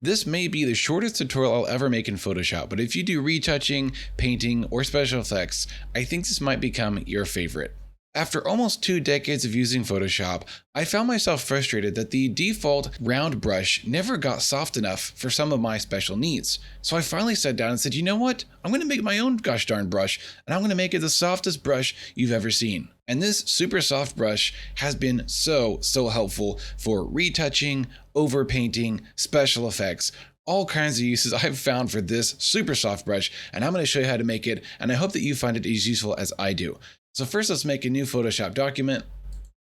This may be the shortest tutorial I'll ever make in Photoshop, but if you do retouching, painting, or special effects, I think this might become your favorite. After almost 2 decades of using Photoshop, I found myself frustrated that the default round brush never got soft enough for some of my special needs. So I finally sat down and said, you know what? I'm going to make my own gosh darn brush, and I'm going to make it the softest brush you've ever seen. And this super soft brush has been so helpful for retouching, overpainting, special effects, all kinds of uses I've found for this super soft brush, and I'm going to show you how to make it, and I hope that you find it as useful as I do. So first, let's make a new Photoshop document.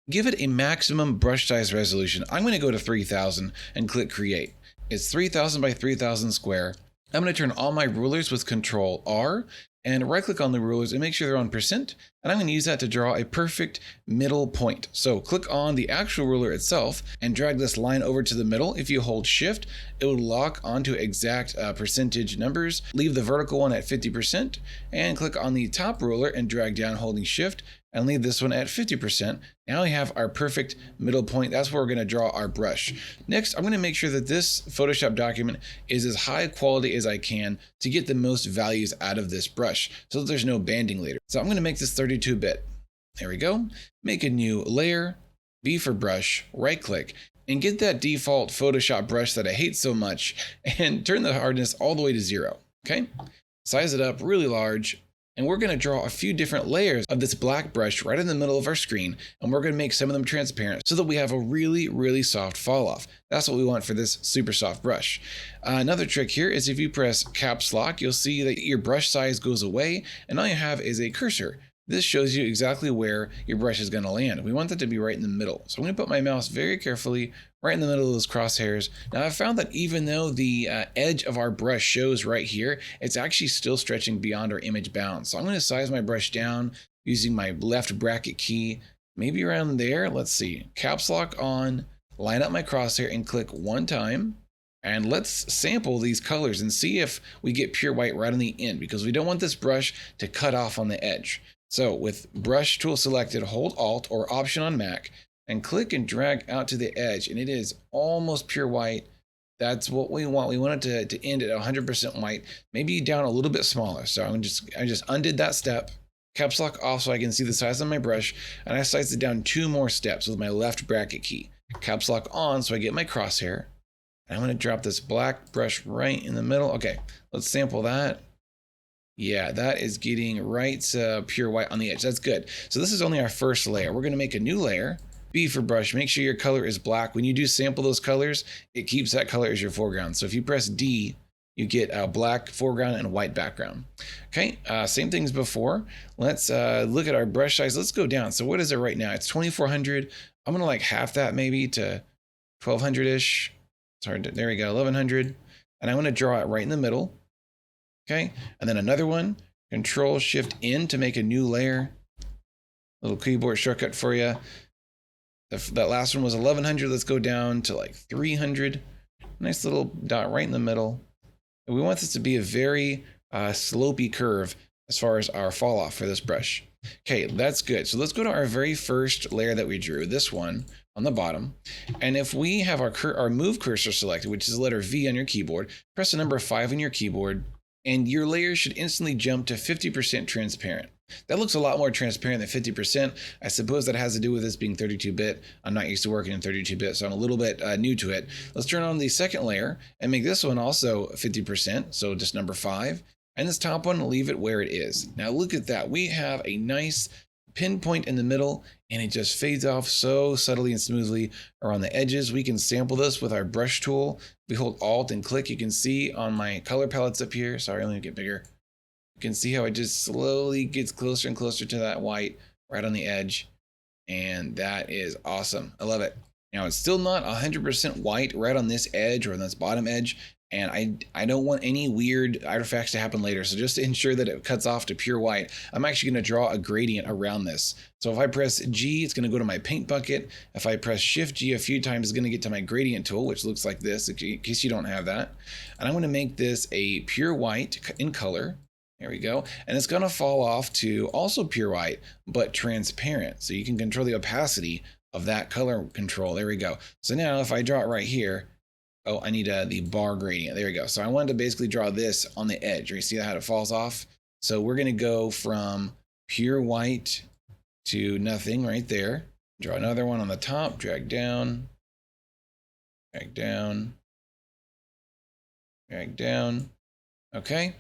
Give it a maximum brush size resolution. I'm going to go to 3000 and click create. It's 3000 by 3000 square. I'm going to turn all my rulers with Control R and right click on the rulers and make sure they're on percent. And I'm going to use that to draw a perfect middle point. So click on the actual ruler itself and drag this line over to the middle. If you hold shift, it will lock onto exact percentage numbers. Leave the vertical one at 50% and click on the top ruler and drag down holding shift and leave this one at 50%. Now we have our perfect middle point. That's where we're going to draw our brush. Next, I'm going to make sure that this Photoshop document is as high quality as I can to get the most values out of this brush so that there's no banding later. So I'm going to make this 32-bit. There we go. Make a new layer, B for brush, right click, and get that default Photoshop brush that I hate so much and turn the hardness all the way to 0. Okay. Size it up really large. And we're going to draw a few different layers of this black brush right in the middle of our screen. And we're going to make some of them transparent so that we have a really soft fall off. That's what we want for this super soft brush. Another trick here is if you press caps lock, you'll see that your brush size goes away and all you have is a cursor. This shows you exactly where your brush is going to land. We want that to be right in the middle. So I'm going to put my mouse very carefully right in the middle of those crosshairs. Now I've found that even though the edge of our brush shows right here, it's actually still stretching beyond our image bounds. So I'm going to size my brush down using my left bracket key, maybe around there. Let's see, caps lock on, line up my crosshair and click one time. And let's sample these colors and see if we get pure white right on the end, because we don't want this brush to cut off on the edge. So with brush tool selected, hold Alt or Option on Mac and click and drag out to the edge, and it is almost pure white. That's what we want. We want it to end at 100% white, maybe down a little bit smaller. So I just undid that step, caps lock off so I can see the size of my brush, and I sized it down 2 more steps with my left bracket key. Caps lock on so I get my crosshair. And I'm going to drop this black brush right in the middle. Okay, let's sample that. Yeah, that is getting right pure white on the edge. That's good. So this is only our first layer. We're going to make a new layer. B for brush. Make sure your color is black. When you do sample those colors, it keeps that color as your foreground. So if you press D, you get a black foreground and a white background. Okay, same thing as before. Let's look at our brush size. Let's go down. So what is it right now? It's 2400. I'm going to like half that maybe to 1200-ish. It's hard to, there we go, 1100. And I'm going to draw it right in the middle. Okay, and then another one, Control Shift N to make a new layer. Little keyboard shortcut for you. That last one was 1100. Let's go down to like 300. Nice little dot right in the middle. And we want this to be a very slopey curve as far as our fall off for this brush. Okay, that's good. So let's go to our very first layer that we drew, this one on the bottom. And if we have our move cursor selected, which is the letter V on your keyboard, press the number 5 on your keyboard, and your layer should instantly jump to 50% transparent. That looks a lot more transparent than 50%. I suppose that has to do with this being 32-bit. I'm not used to working in 32-bit, so I'm a little bit new to it. Let's turn on the second layer and make this one also 50%, so just number 5. And this top one, leave it where it is. Now look at that. We have a nice pinpoint in the middle, and it just fades off so subtly and smoothly around the edges. We can sample this with our brush tool. We hold Alt and click. You can see on my color palettes up here. Sorry, let me get bigger. You can see how it just slowly gets closer and closer to that white right on the edge. And that is awesome. I love it. Now it's still not 100% white right on this edge or on this bottom edge. And I don't want any weird artifacts to happen later. So just to ensure that it cuts off to pure white, I'm actually going to draw a gradient around this. So if I press G, it's going to go to my paint bucket. If I press Shift G a few times, it's going to get to my gradient tool, which looks like this, in case you don't have that. And I'm going to make this a pure white in color. There we go. And it's going to fall off to also pure white, but transparent. So you can control the opacity of that color control. There we go. So now if I draw it right here, Oh, I need the bar gradient. There we go. So I wanted to basically draw this on the edge. You see how it falls off? So we're going to go from pure white to nothing right there. Draw another one on the top, drag down, drag down, drag down. Okay.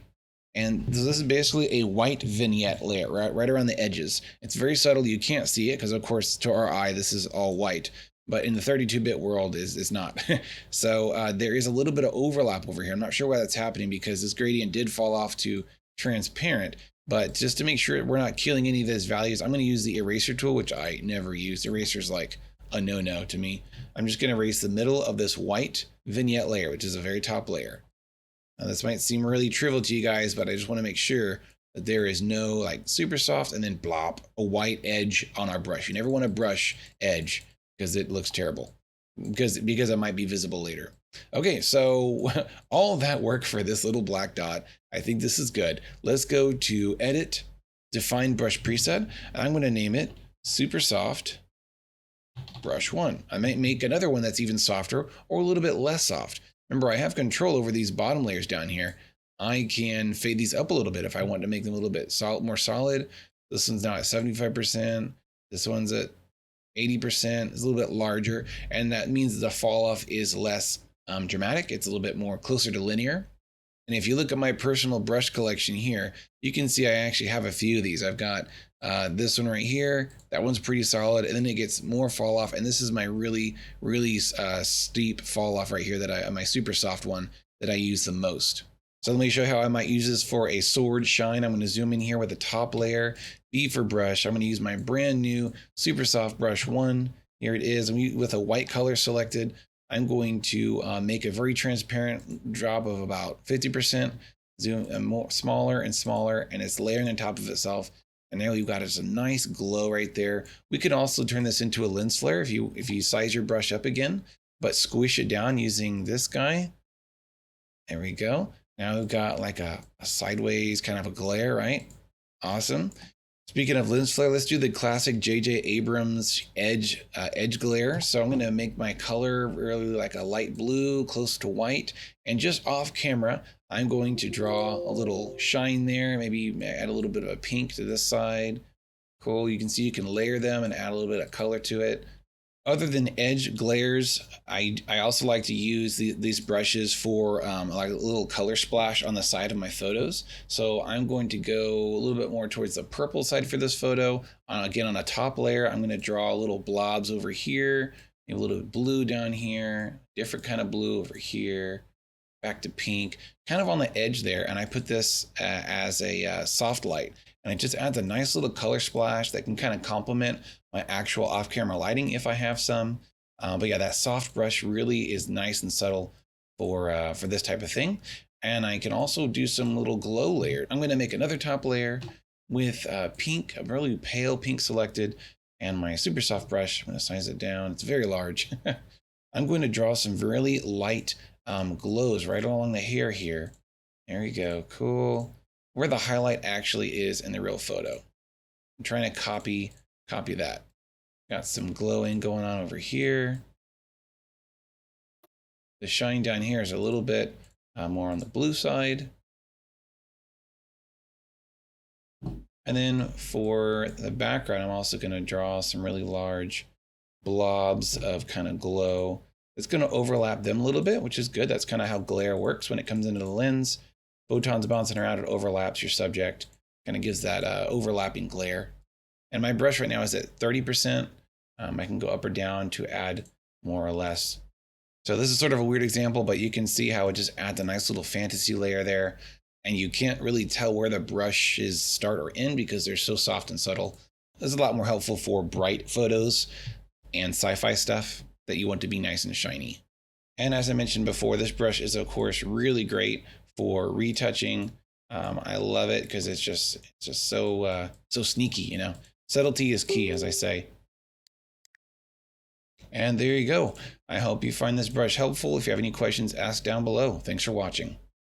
And this is basically a white vignette layer right around the edges. It's very subtle. You can't see it because, of course, to our eye, this is all white. But in the 32-bit world, is not. So there is a little bit of overlap over here. I'm not sure why that's happening because this gradient did fall off to transparent. But just to make sure we're not killing any of those values, I'm going to use the eraser tool, which I never use. Eraser's like a no-no to me. I'm just going to erase the middle of this white vignette layer, which is a very top layer. Now, this might seem really trivial to you guys, but I just want to make sure that there is no like super soft and then blop, a white edge on our brush. You never want to brush edge because it looks terrible because it might be visible later. Okay, so all that work for this little black dot. I think this is good. Let's go to Edit, Define Brush Preset, and I'm going to name it Super Soft Brush 1. I might make another one that's even softer or a little bit less soft. Remember, I have control over these bottom layers down here. I can fade these up a little bit if I want to make them a little bit more solid. This one's now at 75%. This one's at 80%. It's a little bit larger, and that means the fall off is less dramatic. It's a little bit more closer to linear. And if you look at my personal brush collection here, you can see I actually have a few of these. I've got this one right here. That one's pretty solid, and then it gets more fall off. And this is my really steep fall off right here that my super soft one that I use the most. So let me show you how I might use this for a sword shine. I'm going to zoom in here with the top layer, B for brush. I'm going to use my brand new super soft brush 1. Here it is, with a white color selected. I'm going to make a very transparent drop of about 50%, zoom smaller and smaller, and it's layering on top of itself. And now you've got just a nice glow right there. We could also turn this into a lens flare if you size your brush up again, but squish it down using this guy. There we go. Now we've got like a sideways kind of a glare, right? Awesome. Speaking of lens flare, let's do the classic J.J. Abrams edge glare. So I'm going to make my color really like a light blue, close to white. And just off camera, I'm going to draw a little shine there. Maybe add a little bit of a pink to this side. Cool. You can see you can layer them and add a little bit of color to it. Other than edge glares, I also like to use these brushes for like a little color splash on the side of my photos. So I'm going to go a little bit more towards the purple side for this photo. Again, on a top layer, I'm going to draw little blobs over here, a little blue down here, different kind of blue over here, back to pink, kind of on the edge there. And I put this as a soft light. And it just adds a nice little color splash that can kind of complement my actual off-camera lighting if I have some. But yeah, that soft brush really is nice and subtle for this type of thing. And I can also do some little glow layer. I'm going to make another top layer with pink, a really pale pink selected, and my super soft brush. I'm going to size it down. It's very large. I'm going to draw some really light glows right along the hair here. There we go. Cool. Where the highlight actually is in the real photo. I'm trying to copy that. Got some glowing going on over here. The shine down here is a little bit more on the blue side. And then for the background, I'm also going to draw some really large blobs of kind of glow. It's going to overlap them a little bit, which is good. That's kind of how glare works when it comes into the lens. Photons bouncing around, it overlaps your subject, kind of gives that overlapping glare. And my brush right now is at 30%. I can go up or down to add more or less. So this is sort of a weird example, but you can see how it just adds a nice little fantasy layer there. And you can't really tell where the brushes start or end because they're so soft and subtle. This is a lot more helpful for bright photos and sci-fi stuff that you want to be nice and shiny. And as I mentioned before, this brush is, of course, really great for retouching. I love it because it's just so sneaky, you know. Subtlety is key, as I say. And there you go. I hope you find this brush helpful. If you have any questions, ask down below. Thanks for watching.